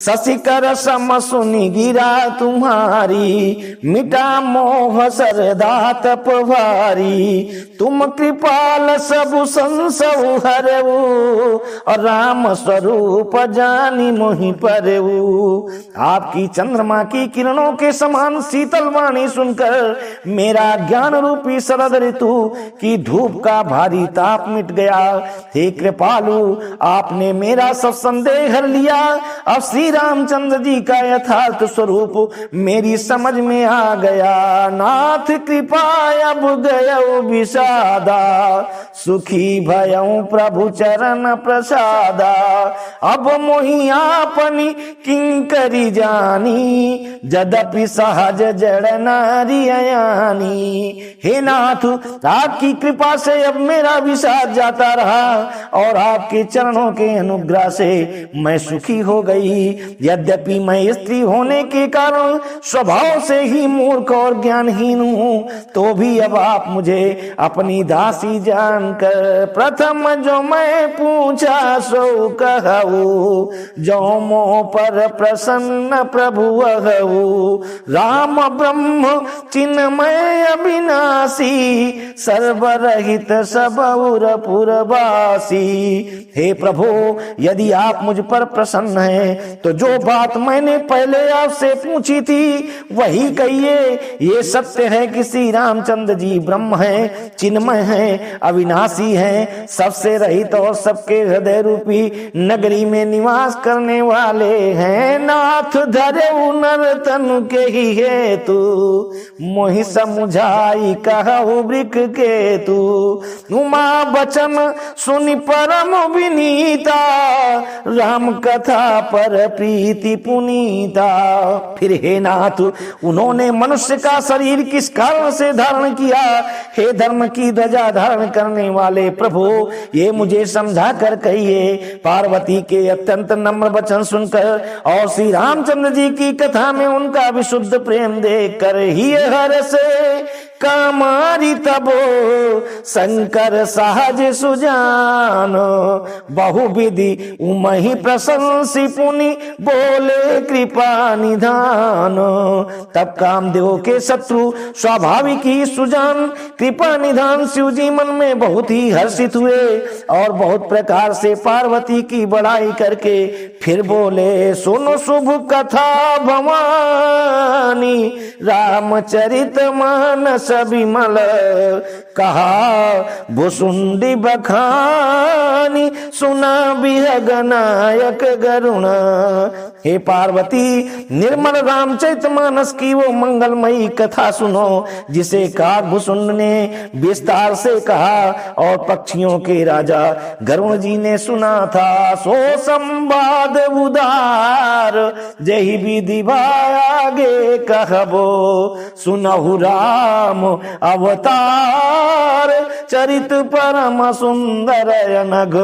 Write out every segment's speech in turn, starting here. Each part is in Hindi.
शशिकर सम सुनि गिरा तुम्हारी, मिटा मोह सरदा तप भारी। तुम कृपाल सब संसव हरऊ, और राम स्वरूप जानी मोहि परऊ। आपकी चंद्रमा की किरणों के समान शीतल वाणी सुनकर मेरा ज्ञान रूपी शरद ऋतु की धूप का भारी ताप मिट गया। हे कृपालु, आपने मेरा सब संदेह हर लिया। अब श्री रामचंद्र जी का यथार्थ स्वरूप मेरी समझ में आ गया। नाथ कृपा अब गयो विषादा, सुखी भयऊ प्रभु चरण प्रसादा। अब मोहि आपनी किंकरी जानी, जदपि सहज जड़ नारी अयानी। हे नाथ, आपकी कृपा से अब मेरा विषाद जाता रहा और आपके चरणों के अनुग्रह से मैं सुखी हो गई। यद्यपि मैं स्त्री होने के कारण स्वभाव से ही मूर्ख और ज्ञानहीन हूँ, तो भी अब आप मुझे अपनी दासी जानकर प्रथम जो मैं पूछा सो कहूँ। जो मोह पर प्रसन्न प्रभु अहू, राम ब्रह्म चिन्मय अविनाशी, सर्वरहित सबउर पुरवासी। हे प्रभु, यदि आप मुझ पर प्रसन्न हैं तो जो बात मैंने पहले आपसे पूछी थी वही कहिए। ये सत्य है कि श्री रामचंद्र जी ब्रह्म हैं, चिन्मय हैं, अविनाशी हैं, सबसे रहित और सबके हृदय रूपी नगरी में निवास करने वाले हैं। नाथ धरे नर तनु के ही हेतु, मोहि समुझाई कहु वृक केतु। उमा बचन सुनि परम विनीता, राम कथा पर प्रीति पुनीता। फिर हे नाथ, उन्होंने मनुष्य का शरीर किस कारण से धारण किया? हे धर्म की ध्वजा धारण करने वाले प्रभु, ये मुझे समझा कर कहिए। पार्वती के अत्यंत नम्र वचन सुनकर और श्री रामचंद्र जी की कथा में उनका विशुद्ध प्रेम देख कर ही हर से कामारी तबो शंकर सहज सुजान। बहुविधि उमहि प्रशंसी पुनि बोले कृपा निधान। तब कामदेव के शत्रु स्वाभाविक ही सुजान कृपा निधान शिव जी मन में बहुत ही हर्षित हुए और बहुत प्रकार से पार्वती की बड़ाई करके फिर बोले, सुनो शुभ कथा भवानी, रामचरित मानस विमल। कहा भुसुंडी बखानी, सुना बिहग नायक गरुण। हे पार्वती, निर्मल रामचरितमानस की वो मंगलमयी कथा सुनो जिसे काग भुसुंड ने विस्तार से कहा और पक्षियों के राजा गरुण जी ने सुना था। सो संवाद उदार जही विधि आगे कहबो, सुनहु राम अवतार चरित परम सुंदर अनघ।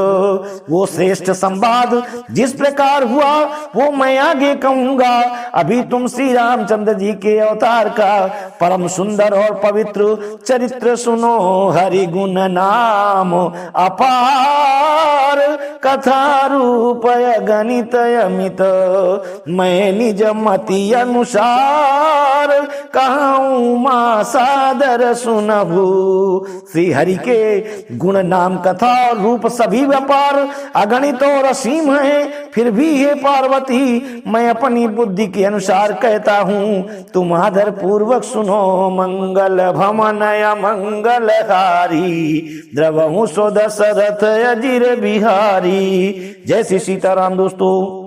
वो श्रेष्ठ संवाद जिस प्रकार हुआ वो मैं आगे कहूंगा। अभी तुम श्री रामचंद्र जी के अवतार का परम सुंदर और पवित्र चरित्र सुनो। हरि गुण नाम अपार, कथा रूप गणित अमित। मैं निज मति अनुसार कहूँ मां सादर सुनहु। श्री हरि के गुण नाम कथा और रूप सभी व्यापार अगणित और असीम है। फिर भी हे पार्वती, मैं अपनी बुद्धि के अनुसार कहता हूँ, तुम आदर पूर्वक सुनो। मंगल भमनय मंगलहारी, द्रवहु सो दशरथ अजिर बिहारी। जय श्री सीताराम दोस्तों।